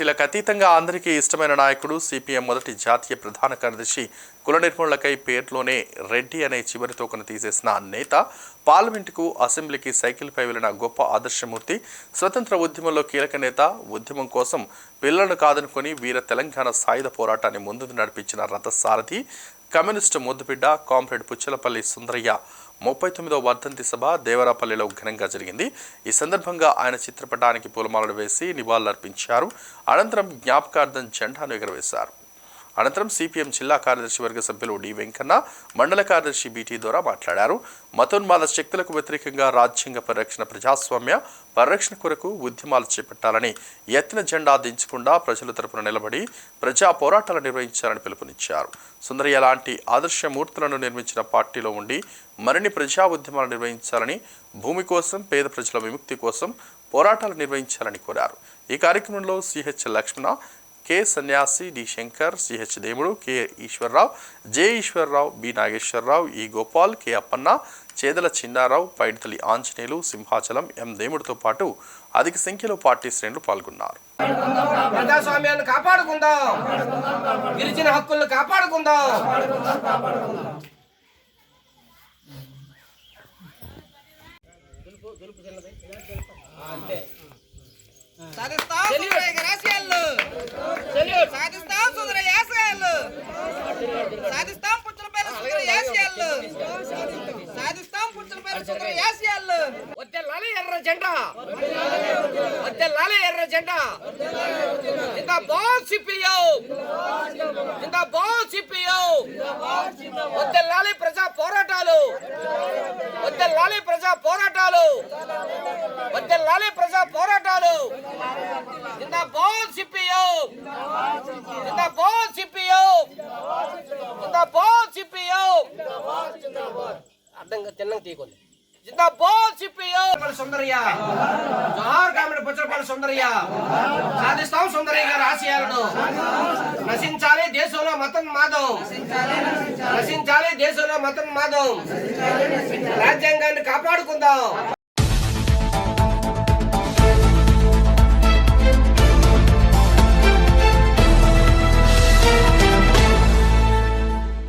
పార్టీలకు అతీతంగా అందరికీ ఇష్టమైన నాయకుడు సిపిఎం మొదటి జాతీయ ప్రధాన కార్యదర్శి కుల నిర్మూలనకై పేరులోనే రెడ్డి అనే చివరి తోకను తీసేసిన నేత, పార్లమెంటుకు అసెంబ్లీకి సైకిల్పై వెళ్లిన గొప్ప ఆదర్శమూర్తి, స్వతంత్ర ఉద్యమంలో కీలక నేత, ఉద్యమం కోసం పిల్లలను కాదనుకొని వీర తెలంగాణ సాయుధ పోరాటాన్ని ముందుకు నడిపించిన రథసారథి, కమ్యూనిస్టు ముద్దుబిడ్డ కామ్రేడ్ పుచ్చలపల్లి సుందరయ్య 39వ వర్ధంతి సభ దేవరాపల్లిలో ఘనంగా జరిగింది. ఈ సందర్భంగా ఆయన చిత్రపటానికి పూలమాలలు వేసి నివాళులర్పించారు. అనంతరం జ్ఞాపకార్థం జెండాను ఎగురవేశారు. అనంతరం సిపిఎం జిల్లా కార్యదర్శి వర్గ సభ్యులు డి వెంకన్న, మండల కార్యదర్శి బిటి ద్వారా మాట్లాడారు. మతోన్మాద శక్తులకు వ్యతిరేకంగా రాజ్యాంగ పరిరక్షణ, ప్రజాస్వామ్య పరిరక్షణ కొరకు ఉద్యమాలు చేపట్టాలని, ఎత్తిన జెండా దించకుండా ప్రజల తరపున నిలబడి ప్రజా పోరాటాలు నిర్వహించాలని పిలుపునిచ్చారు. సుందరయ్య లాంటి ఆదర్శమూర్తులను నిర్మించిన పార్టీలో ఉండి మరిన్ని ప్రజా ఉద్యమాలు నిర్వహించాలని, భూమి కోసం, పేద ప్రజల విముక్తి కోసం పోరాటాలు నిర్వహించాలని కోరారు. ఈ కార్యక్రమంలో CH Lakshmana, K Sanyasi, D Shankar, CH Demudu, K Eswararao, J Eswararao, B Nageswararao, E Gopal, K Appanna, Chedala Chinnarao, Paiditalli Anjaneyulu, Simhachalam, M దేముడితో పాటు అధిక సంఖ్యలో పార్టీ శ్రేణులు పాల్గొన్నారు. ప్రజాస్వామ్యాన్ని కాపాడుకుందాం, గిరిజన హక్కులను కాపాడుకుందాం. వద్దెల్లాలి ఎర్ర జెండా, వద్దెల్లాలి ఎర్ర జెండా. జిందాబాద్ సిపిఎం, జిందాబాద్ సిపిఎం. వద్దెల్లాలి ప్రజా పోరాటాలు, వద్దెల్లాలి ప్రజా పోరాటాలు, వద్దెల్లాలి ప్రజా పోరాటాలు. జిందాబాద్ సిపిఎం, జిందాబాద్ సిపిఎం, జిందాబాద్ సిపిఎం. అర్థంగా తిన్నంగా తీయకొంది. జిందాబాద్ సిపిఎం. సుందరయ్య, జోహార్ కామ్రేడ్ పుచ్చలపల్లి సుందరయ్య. సాధిస్తాం సుందరయ్య గారి ఆశయాలను. నశించాలి దేశంలో మతోన్మాదం, నశించాలి దేశంలో మతోన్మాదం. రాజ్యాంగాన్ని కాపాడుకుందాం.